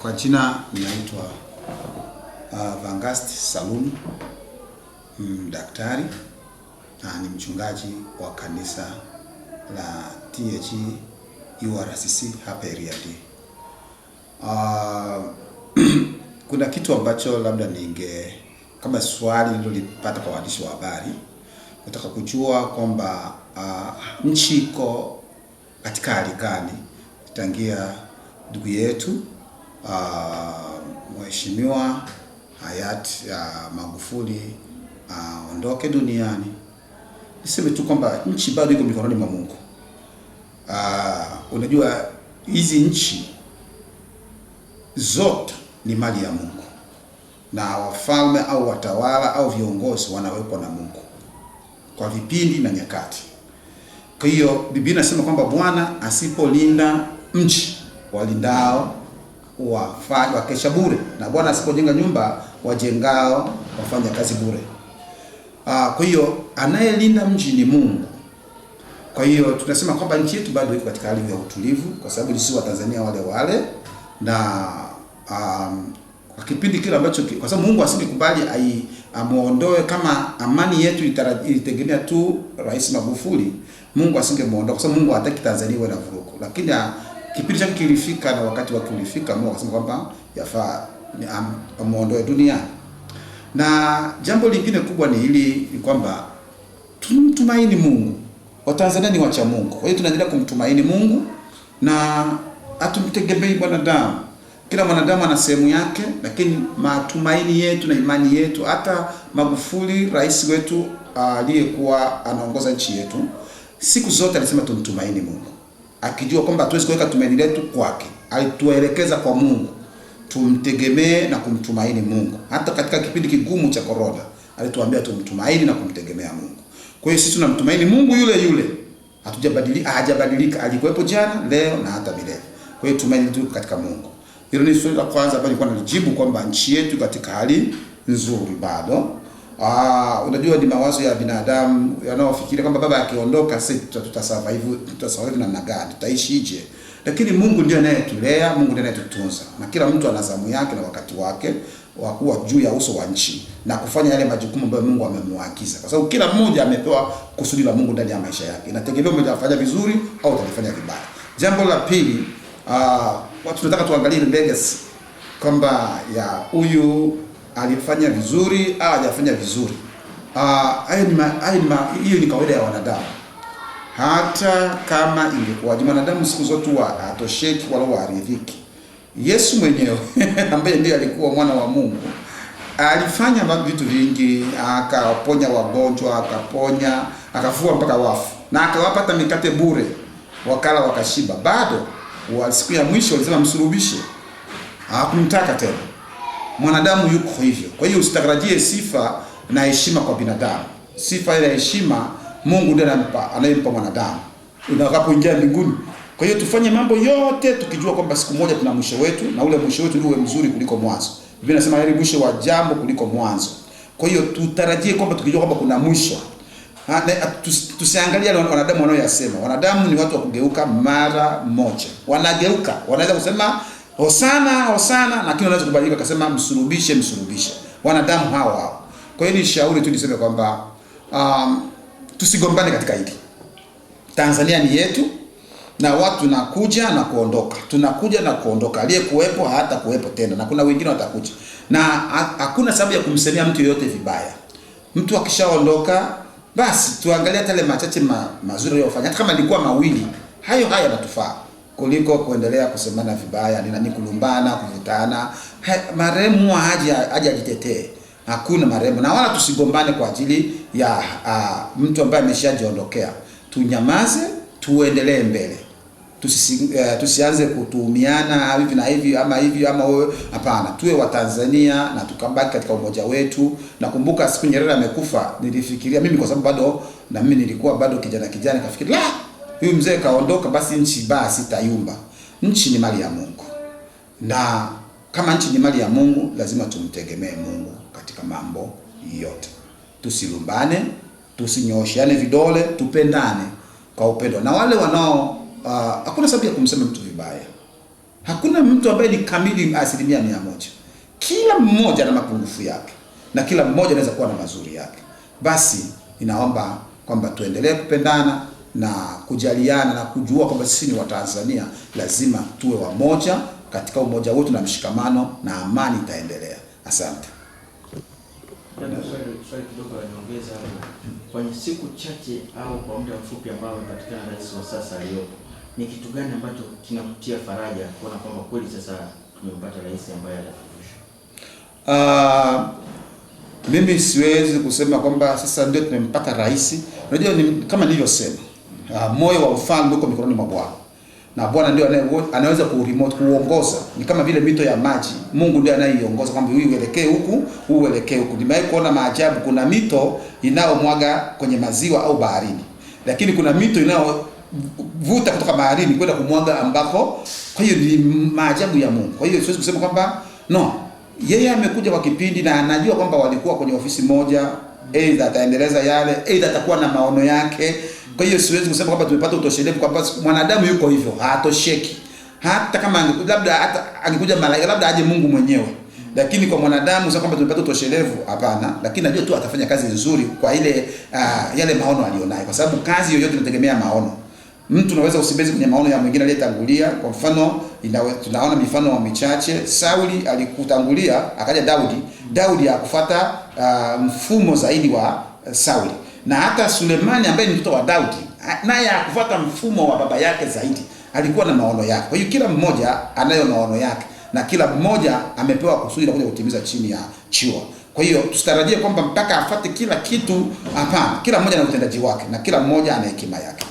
Kwa jina ninaitwa Vangast Salum, daktari na ni mchungaji wa kanisa la TAG URCC hapa area D. Kuna kitu ambacho labda kama swali nililopata kwa waandishi wa habari, nataka kujua kwamba nchi iko katika hali gani tangia ndugu yetu Mheshimiwa hayati Magufuli ondoke duniani. Niseme tu kwamba nchi bado iko mikononi mwa Mungu. Unajua hizi nchi zote ni mali ya Mungu, na wafalme au watawala au viongozi wanawekwa na Mungu kwa vipindi na nyakati. Kwa hiyo Biblia inasema kwamba Bwana asipolinda mji, walindao wakesha bure, na Bwana asipojenga nyumba, wajengao wafanya kazi bure. Kwa hiyo anayelinda mji ni Mungu. Kwa hiyo tunasema kwamba nchi yetu bado iko katika hali ya utulivu, kwa sababu sisi wa Tanzania wale na kwa kipindi kile ambacho, kwa sababu Mungu asingekubali amuondoe. Kama amani yetu ilitegemea tu Rais Magufuli, Mungu asingemuondoa, kwa sababu Mungu hataki Tanzania iwe na vurugu. Lakini kipindi chake kilifika, na wakati wake ulifika, Mungu akasema kwamba yafaa amuondoe duniani. Na jambo lingine kubwa ni hili, ni kwamba tumtumaini Mungu. Watanzania ni wacha Mungu. Kwa hiyo tunaendelea kumtumaini Mungu na hatumtegemei mwanadamu. Kila mwanadamu ana sehemu yake, lakini matumaini yetu na imani yetu, hata Magufuli rais wetu aliyekuwa anaongoza nchi yetu, siku zote alisema tumtumaini Mungu, akijua kwamba hatuwezi kuweka tumaini letu kwake. Alituelekeza kwa Mungu, tumtegemee na kumtumaini Mungu. Hata katika kipindi kigumu cha corona alituambia tumtumaini na kumtegemea Mungu. Kwa hiyo sisi tunamtumaini Mungu yule, hajabadilika, alikuwepo jana, leo na hata milele. Kwa hiyo tumaini tu katika Mungu. Hilo ni swali la kwanza ambalo nilikuwa nalijibu, kwamba nchi yetu katika hali nzuri bado. Unajua ni mawazo ya binadamu yanayofikiria kwamba baba akiondoka sisi tutasurvive namna gani, tutaishije? Lakini Mungu ndiye anayetulea, Mungu ndiye anayetutunza, na kila mtu ana zamu yake na wakati wake wa kuwa juu ya uso wa nchi na kufanya yale majukumu ambayo Mungu amemwagiza, kwa sababu kila mmoja amepewa kusudi la Mungu ndani ya maisha yake. Inategemea mmoja afanya vizuri au atalifanya vibaya. Jambo la pili, watu tunataka tuangalie legacy, kwamba ya huyu alifanya vizuri au hajafanya vizuri. Hiyo ni kawaida ya wanadamu. Hata kama ingekuwa mwanadamu siku zote hatosheki wala haridhiki. Yesu mwenyewe ambaye ndiye alikuwa mwana wa Mungu alifanya vitu vingi, akaponya wagonjwa, akafua mpaka wafu, na akawapata mikate bure, wakala wakashiba. Bado siku ya mwisho alisema msulubishe, hakumtaka tena. Mwanadamu yuko hivyo. Kwa hiyo usitarajie sifa na heshima kwa binadamu. Sifa ile heshima Mungu ndiye anayempa mwanadamu unapoingia mbinguni. Kwa hiyo tufanye mambo yote tukijua kwamba siku moja tuna mwisho wetu, na ule mwisho wetu uwe mzuri kuliko mwanzo. Biblia inasema heri mwisho wa jambo kuliko mwanzo. Kwa hiyo tutarajie kwamba tukijua kwamba kuna mwisho. Tusiangalie wanadamu wanaoyasema. Wanadamu ni watu wa kugeuka mara moja. Wanageuka, wanaweza kusema hosana, lakini wanaweza kubadilika akasema msulubishe. Wanadamu hao. Kwa hiyo ni shauri tu niseme kwamba tusigombane katika hili. Tanzania ni yetu, na watu tunakuja na kuondoka. Aliyekuwepo hata kuwepo tena, na kuna wengine watakuja, na hakuna sababu ya kumsemea mtu yoyote vibaya. Mtu akishaondoka, basi tuangalie yale machache mazuri aliyofanya, hata kama ilikuwa mawili, hayo yanatufaa kuliko kuendelea kusemana vibaya, ni kulumbana, kuvutana. Marehemu aje ajitetee. Hakuna marehemu, na wala tusigombane kwa ajili ya mtu ambaye ameshajiondokea. Tunyamaze, tuendelee mbele. Tusianze kutuumiana hivi na hivi ama wewe. Hapana, tuwe wa Tanzania na tukabaki katika umoja wetu. Nakumbuka siku Nyerere amekufa, nilifikiria mimi, kwa sababu bado na mimi nilikuwa bado kijana, kafikiri huyu mzee kaondoka, basi nchi basi tayumba. Nchi ni mali ya Mungu, na kama nchi ni mali ya Mungu, lazima tumtegemee Mungu katika mambo yote. Tusilumbane, tusinyoshiane vidole, tupendane kwa upendo. Na wale hakuna sababu ya kumsema mtu vibaya. Hakuna mtu ambaye ni kamili 100%. Kila mmoja na mapungufu yake, na kila mmoja anaweza kuwa na mazuri yake. Basi ninaomba kwamba tuendelee kupendana na kujaliana na kujua kwamba sisi ni Watanzania, lazima tuwe wamoja. Katika umoja wetu na mshikamano, na amani itaendelea. Asante. Swali kidogo la nyongeza hapo. Kwenye siku chache au kwa muda mfupi ambao umepatikana rais wa sasa aliyopo, ni kitu gani ambacho kinakutia faraja kuona kwamba kweli sasa tumempata rais ambaye anatufundisha? Mimi siwezi kusema kwamba sasa ndio tumempata rais. Unajua, kama nilivyosema, moyo wa ufalme uko mikononi mwa Bwana, na Bwana ndio anaweza kuongoza. Ni kama vile mito ya maji, Mungu ndiye anayeiongoza kwamba huyu uelekee huku, huu uelekee huku. Nimewahi kuona maajabu, kuna mito inayomwaga kwenye maziwa au baharini, lakini kuna mito inayovuta kutoka baharini kwenda kumwaga ambako. Kwa hiyo ni maajabu ya Mungu. Kwa hiyo siwezi kusema kwamba no, yeye amekuja kwa kipindi na anajua kwamba walikuwa kwenye ofisi moja, aidha ataendeleza yale, aidha atakuwa na maono yake. Kwa hiyo siwezi kusema kwamba tumepata utoshelevu, kwamba mwanadamu yuko hivyo, hatosheki. Hata kama labda hata angekuja malaika, labda aje Mungu mwenyewe, lakini kwa mwanadamu sio kwamba tumepata utoshelevu, hapana. Lakini najua tu atafanya kazi nzuri kwa ile yale maono alionayo, kwa sababu kazi yoyote inategemea maono. Mtu unaweza usibezi kwenye maono ya mwingine aliyetangulia. Kwa mfano, tunaona mifano michache. Sauli alikutangulia, akaja Daudi. Daudi hakufuata mfumo zaidi wa Sauli, na hata Sulemani ambaye ni mtoto wa Daudi naye hakufuata mfumo wa baba yake zaidi, alikuwa na maono yake. Kwa hiyo kila mmoja anayo maono yake, na kila mmoja amepewa kusudi la kuja kutimiza chini ya chiwa. Kwa hiyo tusitarajie kwamba mpaka afuate kila kitu, hapana. Kila mmoja ana utendaji wake na kila mmoja ana hekima yake.